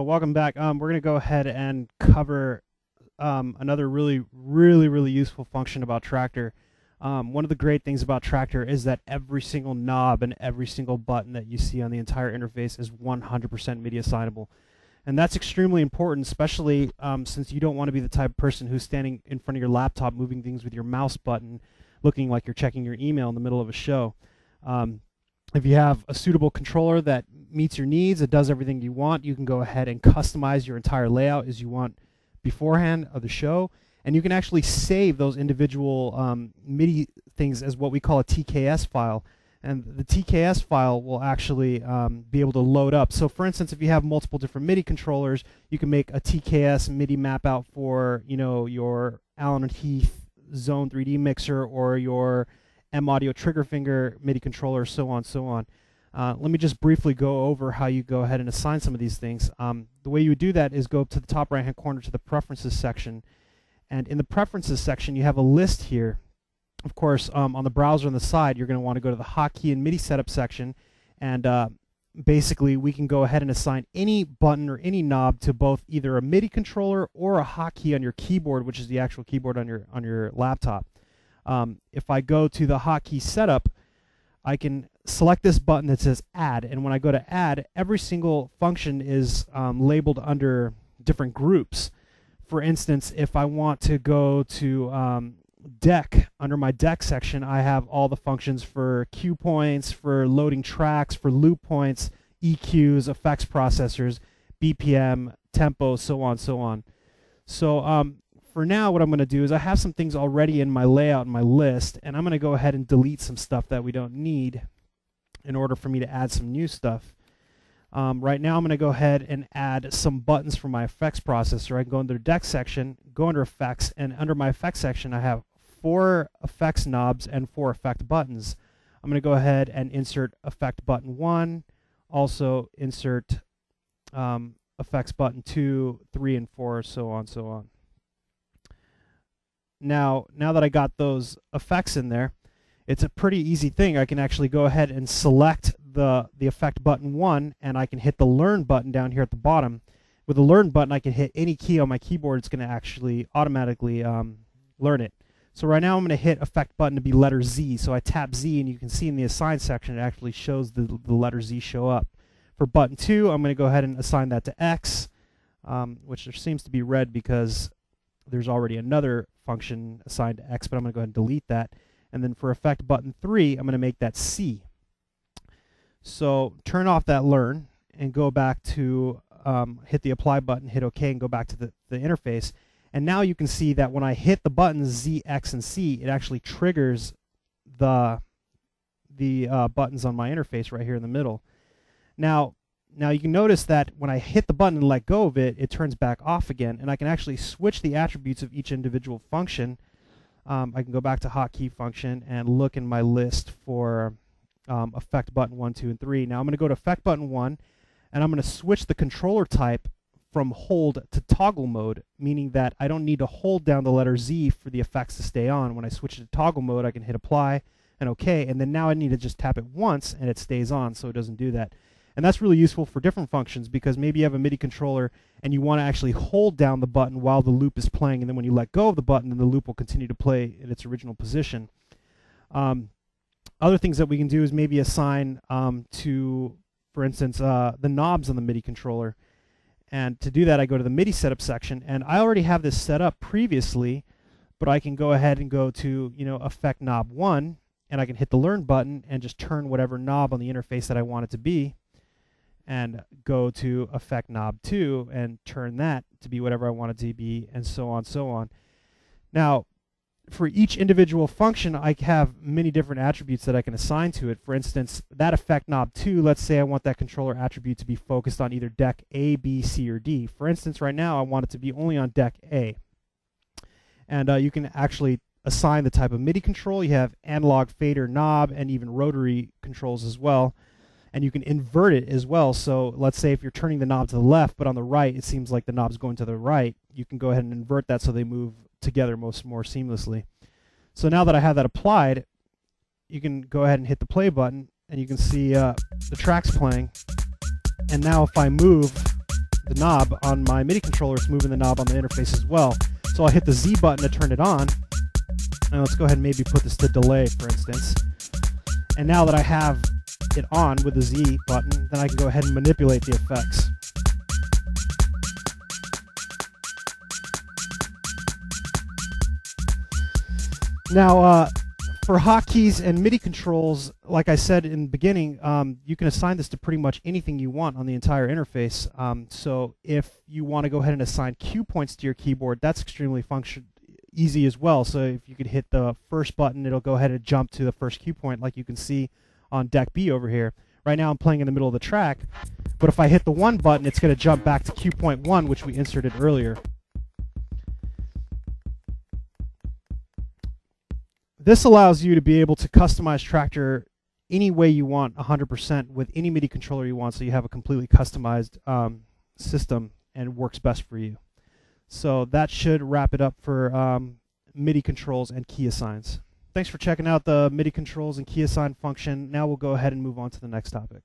Welcome back. We're going to go ahead and cover another really useful function about Traktor. One of the great things about Traktor is that every single knob and every single button that you see on the entire interface is 100% MIDI assignable. And that's extremely important, especially since you don't want to be the type of person who's standing in front of your laptop moving things with your mouse button, looking like you're checking your email in the middle of a show. If you have a suitable controller that meets your needs, it does everything you want, you can go ahead and customize your entire layout as you want beforehand of the show. And you can actually save those individual MIDI things as what we call a TKS file. And the TKS file will actually be able to load up. So for instance, if you have multiple different MIDI controllers, you can make a TKS MIDI map out for, you know, your Allen & Heath Zone 3D mixer or your M-Audio trigger finger MIDI controller, so on, so on. Let me just briefly go over how you go ahead and assign some of these things. The way you would do that is go up to the top right-hand corner to the Preferences section. And in the Preferences section, you have a list here. Of course, on the browser on the side, you're going to want to go to the Hotkey and MIDI Setup section. And basically, we can go ahead and assign any button or any knob to both either a MIDI controller or a hotkey on your keyboard, which is the actual keyboard on your laptop. If I go to the hotkey setup, I can select this button that says Add, and when I go to Add, every single function is labeled under different groups. For instance, if I want to go to Deck, under my Deck section, I have all the functions for cue points, for loading tracks, for loop points, EQs, effects processors, BPM, tempo, so on, so on. So for now, what I'm going to do is I have some things already in my layout and my list, and I'm going to go ahead and delete some stuff that we don't need in order for me to add some new stuff. Right now, I'm going to go ahead and add some buttons for my effects processor. I can go under the Deck section, go under Effects, and under my Effects section, I have 4 effects knobs and 4 effect buttons. I'm going to go ahead and insert Effect Button 1, also insert Effects Button 2, 3, and 4, so on, so on. Now that I got those effects in there, it's a pretty easy thing. I can actually go ahead and select the effect button 1, and I can hit the Learn button down here at the bottom. With the Learn button, I can hit any key on my keyboard. It's going to actually automatically learn it. So right now I'm going to hit effect button to be letter Z. So I tap Z, and you can see in the Assign section it actually shows the letter Z show up. For button 2, I'm going to go ahead and assign that to X, which there seems to be red because there's already another function assigned to X, but I'm going to go ahead and delete that. And then for effect button 3, I'm going to make that C. So turn off that Learn and go back to hit the Apply button, hit OK, and go back to the interface. And now you can see that when I hit the buttons Z, X, and C, it actually triggers the buttons on my interface right here in the middle. Now you can notice that when I hit the button and let go of it, it turns back off again, and I can actually switch the attributes of each individual function. I can go back to Hotkey function and look in my list for effect button 1, 2, and 3. Now I'm going to go to effect button 1, and I'm going to switch the controller type from hold to toggle mode, meaning that I don't need to hold down the letter Z for the effects to stay on. When I switch it to toggle mode, I can hit Apply and OK, and then now I need to just tap it once and it stays on, so it doesn't do that. And that's really useful for different functions, because maybe you have a MIDI controller and you want to actually hold down the button while the loop is playing, and then when you let go of the button, then the loop will continue to play in its original position. Other things that we can do is maybe assign to, for instance, the knobs on the MIDI controller. And to do that, I go to the MIDI Setup section, and I already have this set up previously, but I can go ahead and go to, Effect Knob 1, and I can hit the Learn button and just turn whatever knob on the interface that I want it to be, and go to Effect Knob 2 and turn that to be whatever I want it to be, and so on, so on. Now, for each individual function, I have many different attributes that I can assign to it. For instance, that Effect Knob 2, let's say I want that controller attribute to be focused on either deck A, B, C, or D. For instance, right now I want it to be only on deck A. And you can actually assign the type of MIDI control. You have analog fader knob and even rotary controls as well. And you can invert it as well. So let's say if you're turning the knob to the left, but on the right it seems like the knob's going to the right, you can go ahead and invert that so they move together more seamlessly. So now that I have that applied, you can go ahead and hit the play button, and you can see the tracks playing. And now if I move the knob on my MIDI controller, it's moving the knob on the interface as well. So I'll hit the Z button to turn it on. And let's go ahead and maybe put this to delay, for instance. And now that I have it on with the Z button, then I can go ahead and manipulate the effects. Now, for hotkeys and MIDI controls, like I said in the beginning, you can assign this to pretty much anything you want on the entire interface. So if you want to go ahead and assign cue points to your keyboard, that's extremely easy as well. So if you could hit the first button, it'll go ahead and jump to the first cue point, like you can see on deck B over here. Right now I'm playing in the middle of the track, but if I hit the 1 button, it's going to jump back to cue point 1, which we inserted earlier. This allows you to be able to customize Traktor any way you want, 100%, with any MIDI controller you want, so you have a completely customized system and works best for you. So that should wrap it up for MIDI controls and key assigns. Thanks for checking out the MIDI controls and key assign function. Now we'll go ahead and move on to the next topic.